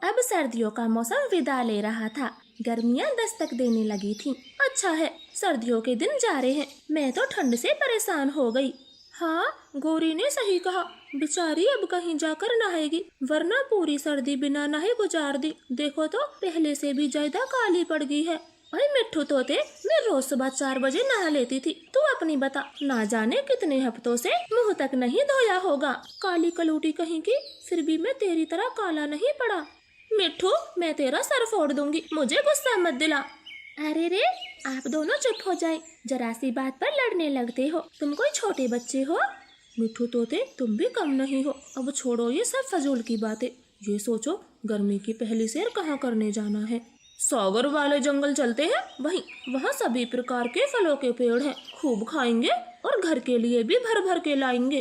अब सर्दियों का मौसम विदा ले रहा था। गर्मियां दस्तक देने लगी थीं। अच्छा है, सर्दियों के दिन जा रहे हैं। मैं तो ठंड से परेशान हो गई। हाँ, गौरी ने सही कहा। बेचारी अब कहीं जाकर नहाएगी, वरना पूरी सर्दी बिना नहाए गुजार दी। देखो तो पहले से भी ज्यादा काली पड़ गई है। अरे मिट्ठू तोते, मैं रोज सुबह 4 बजे नहा लेती थी। तू अपनी बता, ना जाने कितने हफ्तों से मुंह तक नहीं धोया होगा। काली कलूटी कहीं की, फिर भी मैं तेरी तरह काला नहीं पड़ा। मिट्ठू, मैं तेरा सर फोड़ दूंगी, मुझे गुस्सा मत दिला। अरे रे, आप दोनों चुप हो जाएं। जरा सी बात पर लड़ने लगते हो। तुम कोई छोटे बच्चे हो? मिट्ठू तोते, तुम भी कम नहीं हो। अब छोड़ो ये सब फजूल की बातें। ये सोचो, गर्मी की पहली सैर कहाँ करने जाना है? सागर वाले जंगल चलते हैं। वहाँ सभी प्रकार के फलों के पेड़ हैं। खूब खाएंगे और घर के लिए भी भर भर के लाएंगे।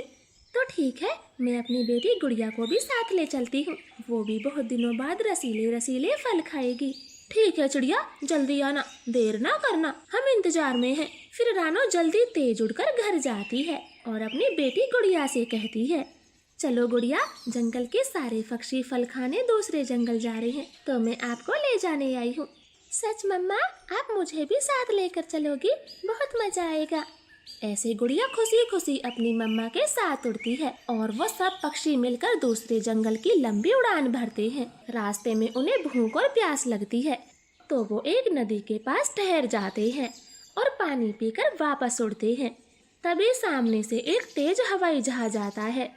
तो ठीक है, मैं अपनी बेटी गुड़िया को भी साथ ले चलती हूँ। वो भी बहुत दिनों बाद रसीले रसीले फल खाएगी। ठीक है चिड़िया, जल्दी आना, देर ना करना, हम इंतजार में हैं। फिर रानो जल्दी तेज उड़कर घर जाती है और अपनी बेटी गुड़िया से कहती है, चलो गुड़िया, जंगल के सारे पक्षी फल खाने दूसरे जंगल जा रहे हैं, तो मैं आपको ले जाने आई हूँ। सच मम्मा, आप मुझे भी साथ लेकर चलोगी? बहुत मजा आएगा। ऐसे गुड़िया खुशी खुशी अपनी मम्मा के साथ उड़ती है और वो सब पक्षी मिलकर दूसरे जंगल की लंबी उड़ान भरते हैं। रास्ते में उन्हें भूख और प्यास लगती है, तो वो एक नदी के पास ठहर जाते हैं और पानी पीकर वापस उड़ते हैं। तभी सामने से एक तेज हवाई जहाज आता है।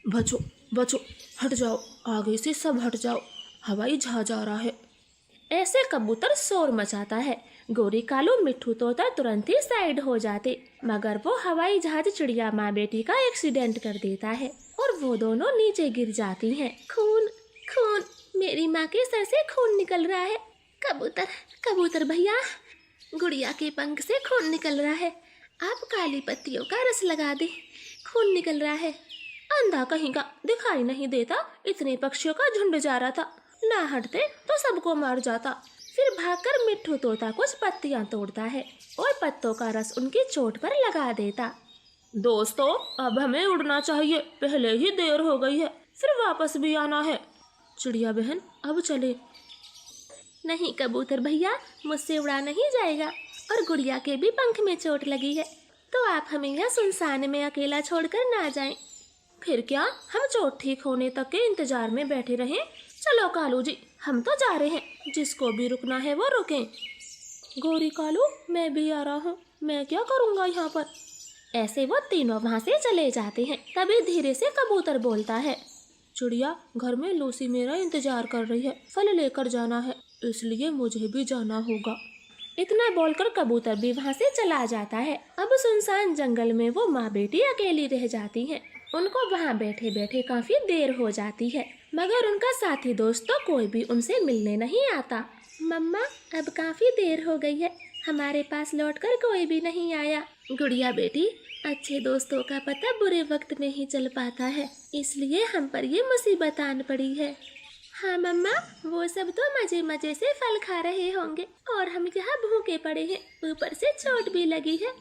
बचो बचो, हट जाओ, आगे से सब हट जाओ, हवाई जहाज आ रहा है। ऐसे कबूतर शोर मचाता है। गोरी कालू मिट्ठू तोता तुरंत ही साइड हो जाते, मगर वो हवाई जहाज चिड़िया माँ बेटी का एक्सीडेंट कर देता है और वो दोनों नीचे गिर जाती हैं। खून खून, मेरी माँ के सर से खून निकल रहा है। कबूतर कबूतर भैया, गुड़िया के पंख से खून निकल रहा है। आप काली पत्तियों का रस लगा दे, खून निकल रहा है। अंधा कहीं का, दिखाई नहीं देता। इतने पक्षियों का झुंड जा रहा था, ना हटते तो सबको मार जाता। फिर भागकर मिट्ठू तोता कुछ पत्तियां तोड़ता है और पत्तों का रस उनकी चोट पर लगा देता। दोस्तों, अब हमें उड़ना चाहिए, पहले ही देर हो गई है, फिर वापस भी आना है। चिड़िया बहन, अब चले। नहीं कबूतर भैया, मुझसे उड़ा नहीं जाएगा और गुड़िया के भी पंख में चोट लगी है, तो आप हमें यहाँ सुनसान में अकेला छोड़कर ना जाएं। फिर क्या, हम चोट ठीक होने तक के इंतजार में बैठे रहें? चलो कालू जी, हम तो जा रहे हैं, जिसको भी रुकना है वो रुकें। गोरी कालू, मैं भी आ रहा हूँ, मैं क्या करूँगा यहाँ पर? ऐसे वो तीनों वहाँ से चले जाते हैं। तभी धीरे से कबूतर बोलता है, चिड़िया, घर में लूसी मेरा इंतजार कर रही है, फल लेकर जाना है, इसलिए मुझे भी जाना होगा। इतना बोलकर कबूतर भी वहाँ से चला जाता है। अब सुनसान जंगल में वो माँ बेटी अकेली रह जाती हैं। उनको वहाँ बैठे बैठे काफी देर हो जाती है, मगर उनका साथी दोस्त तो कोई भी उनसे मिलने नहीं आता। मम्मा, अब काफी देर हो गई है, हमारे पास लौटकर कोई भी नहीं आया। गुड़िया बेटी, अच्छे दोस्तों का पता बुरे वक्त में ही चल पाता है, इसलिए हम पर ये मुसीबत आन पड़ी है। हाँ मम्मा, वो सब तो मजे मजे से फल खा रहे होंगे और हम यहाँ भूखे पड़े हैं, ऊपर से चोट भी लगी है।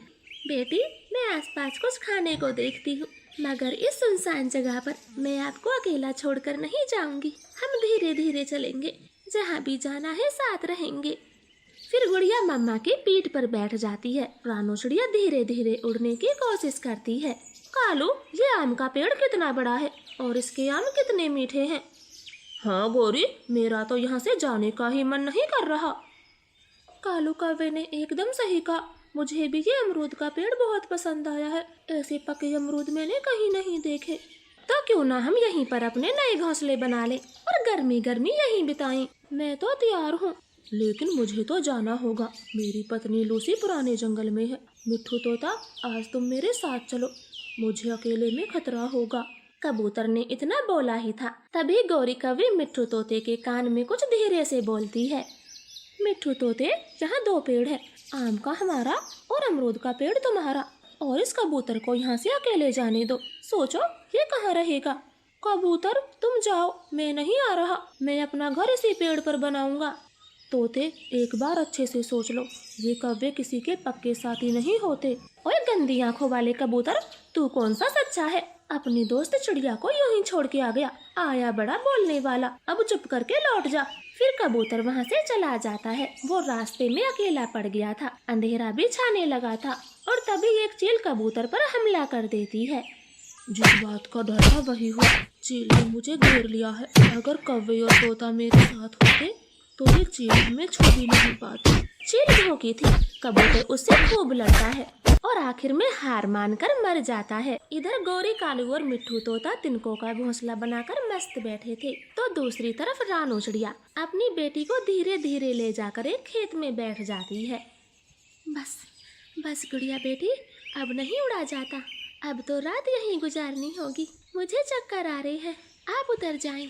बेटी, मैं आसपास कुछ खाने को देखती हूँ, मगर इस सुनसान जगह पर मैं आपको अकेला छोड़कर नहीं जाऊंगी। हम धीरे धीरे चलेंगे, जहाँ भी जाना है साथ रहेंगे। फिर गुड़िया मम्मा की पीठ पर बैठ जाती है। रानो चिड़िया धीरे धीरे उड़ने की कोशिश करती है। कालू, ये आम का पेड़ कितना बड़ा है और इसके आम कितने मीठे हैं। हाँ गोरी, मेरा तो यहाँ से जाने का ही मन नहीं कर रहा। कालू कौवे ने एकदम सही कहा, मुझे भी ये अमरूद का पेड़ बहुत पसंद आया है। ऐसे पके अमरूद मैंने कहीं नहीं देखे। तो क्यों ना हम यहीं पर अपने नए घोंसले बना लें और गर्मी गर्मी यहीं बिताएं। मैं तो तैयार हूँ, लेकिन मुझे तो जाना होगा। मेरी पत्नी लूसी पुराने जंगल में है। मिट्ठू तोता, आज तुम मेरे साथ चलो, मुझे अकेले में खतरा होगा। कबूतर ने इतना बोला ही था, तभी गौरी कौवी मिट्ठू तोते के कान में कुछ धीरे से बोलती है, मिट्ठू तोते, यहाँ 2 पेड़ है, आम का हमारा और अमरूद का पेड़ तुम्हारा, और इस कबूतर को यहाँ से अकेले जाने दो। सोचो ये कहाँ रहेगा। कबूतर तुम जाओ, मैं नहीं आ रहा, मैं अपना घर इसी पेड़ पर बनाऊंगा। तोते, एक बार अच्छे से सोच लो, ये कौवे किसी के पक्के साथी नहीं होते। ओए गंदी आंखों वाले कबूतर, तू कौन सा सच्चा है? अपनी दोस्त चिड़िया को यूं ही छोड़ के आ गया। आया बड़ा बोलने वाला, अब चुप करके लौट जा। फिर कबूतर वहाँ से चला जाता है। वो रास्ते में अकेला पड़ गया था, अंधेरा भी छाने लगा था और तभी एक चील कबूतर पर हमला कर देती है। जिस बात का डर था वही हुआ, चील ने मुझे घेर लिया है। अगर कौवे और तोता मेरे साथ होते तो ये चील हमें छू भी नहीं पाती। चील भौंकी थी, कबूतर उससे खूब लड़ता है और आखिर में हार मानकर मर जाता है। इधर गौरी, कालू और मिट्ठू तोता तिनकों का घोंसला बनाकर मस्त बैठे थे, तो दूसरी तरफ रानू चिड़िया अपनी बेटी को धीरे धीरे ले जाकर एक खेत में बैठ जाती है। बस बस गुड़िया बेटी, अब नहीं उड़ा जाता, अब तो रात यहीं गुजारनी होगी। मुझे चक्कर आ रहे हैं, आप उतर जाएं।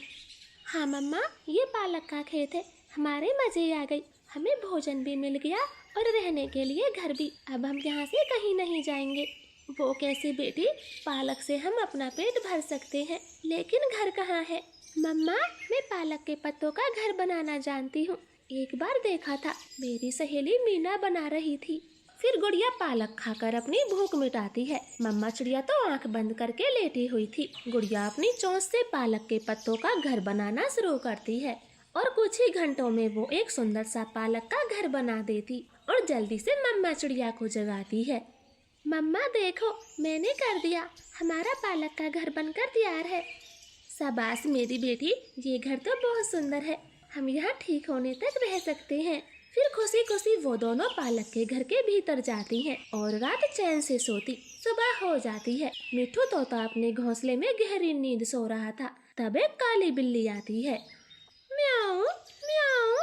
हाँ मम्मा, ये पालक का खेत है, हमारे मजे आ गई। हमें भोजन भी मिल गया और रहने के लिए घर भी। अब हम यहाँ से कहीं नहीं जाएंगे। वो कैसे बेटी, पालक से हम अपना पेट भर सकते हैं, लेकिन घर कहाँ है? मम्मा, मैं पालक के पत्तों का घर बनाना जानती हूँ। एक बार देखा था, मेरी सहेली मीना बना रही थी। फिर गुड़िया पालक खाकर अपनी भूख मिटाती है। मम्मा चिड़िया तो आंख बंद करके लेटी हुई थी। गुड़िया अपनी चोंच से पालक के पत्तों का घर बनाना शुरू करती है और कुछ ही घंटों में वो एक सुंदर सा पालक का घर बना देती और जल्दी से मम्मा चिड़िया को जगाती है। मम्मा देखो, मैंने कर दिया, हमारा पालक का घर बनकर तैयार है। शाबाश मेरी बेटी, ये घर तो बहुत सुंदर है, हम यहाँ ठीक होने तक रह सकते हैं। फिर खुशी खुशी वो दोनों पालक के घर के भीतर जाती हैं और रात चैन से सोती। सुबह हो जाती है। मिट्ठू तोता अपने घोंसले में गहरी नींद सो रहा था, तब एक काली बिल्ली आती है। म्याऊ म्याऊ।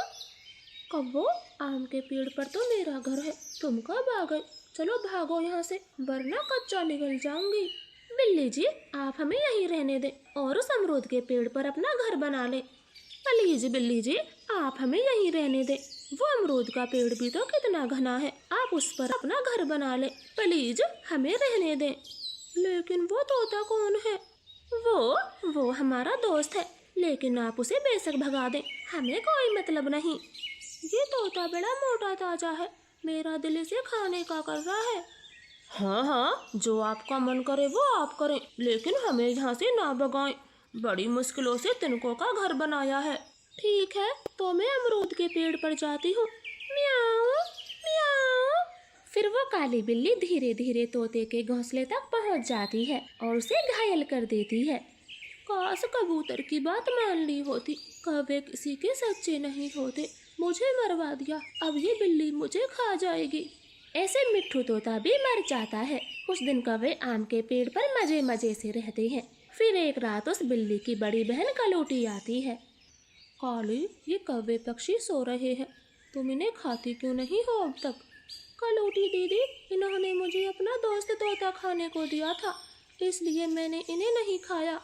कब्बो, आम के पेड़ पर तो मेरा घर है, तुम कब आ गए? चलो भागो यहाँ से, वरना कच्चा निकल जाऊंगी। बिल्ली जी, आप हमें यहीं रहने दें और उस अमरूद के पेड़ पर अपना घर बना लें। प्लीज बिल्ली जी, आप हमें यहीं रहने दें। वो अमरूद का पेड़ भी तो कितना घना है, आप उस पर अपना घर बना ले। प्लीज हमें रहने दें। लेकिन वो तोता कौन है? वो हमारा दोस्त है, लेकिन आप उसे बेशक भगा दें, हमें कोई मतलब नहीं। ये तोता बड़ा मोटा ताजा है, मेरा दिल इसे खाने का कर रहा है। हाँ, जो आपका मन करे वो आप करें, लेकिन हमें यहाँ से ना भगाएं। बड़ी मुश्किलों से तिनकों का घर बनाया है। ठीक है, तो मैं अमरूद के पेड़ पर जाती हूँ। म्याऊ म्याऊ। फिर वो काली बिल्ली धीरे धीरे तोते के घोंसले तक पहुँच जाती है और उसे घायल कर देती है। काश कबूतर की बात मान ली होती, कौवे किसी के सच्चे नहीं होते, मुझे मरवा दिया, अब ये बिल्ली मुझे खा जाएगी। ऐसे मिट्ठू तोता भी मर जाता है। उस दिन कौवे आम के पेड़ पर मजे मजे से रहते हैं। फिर एक रात उस बिल्ली की बड़ी बहन कलोटी आती है। काली, ये कौवे पक्षी सो रहे हैं, तुम इन्हें खाती क्यों नहीं हो अब तक? कलोटी दीदी, इन्होंने मुझे अपना दोस्त तोता खाने को दिया था, इसलिए मैंने इन्हें नहीं खाया।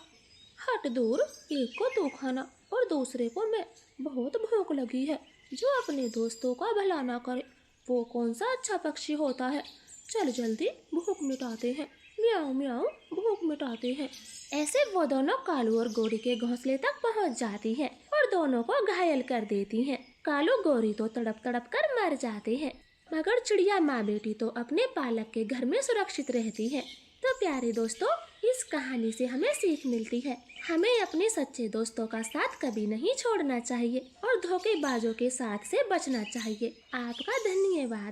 हट दूर, एक को तू खाना और दूसरे को मैं, बहुत भूख लगी है। जो अपने दोस्तों का भला ना करे वो कौन सा अच्छा पक्षी होता है। चल जल्दी भूख मिटाते हैं। म्याऊ म्याऊ, भूख मिटाते हैं। ऐसे वो दोनों कालू और गोरी के घोंसले तक पहुंच जाती हैं और दोनों को घायल कर देती हैं। कालू गोरी तो तड़प तड़प कर मर जाते हैं, मगर चिड़िया माँ बेटी तो अपने पालक के घर में सुरक्षित रहती है। तो प्यारे दोस्तों, इस कहानी से हमें सीख मिलती है, हमें अपने सच्चे दोस्तों का साथ कभी नहीं छोड़ना चाहिए और धोखेबाजों के साथ से बचना चाहिए। आपका धन्यवाद।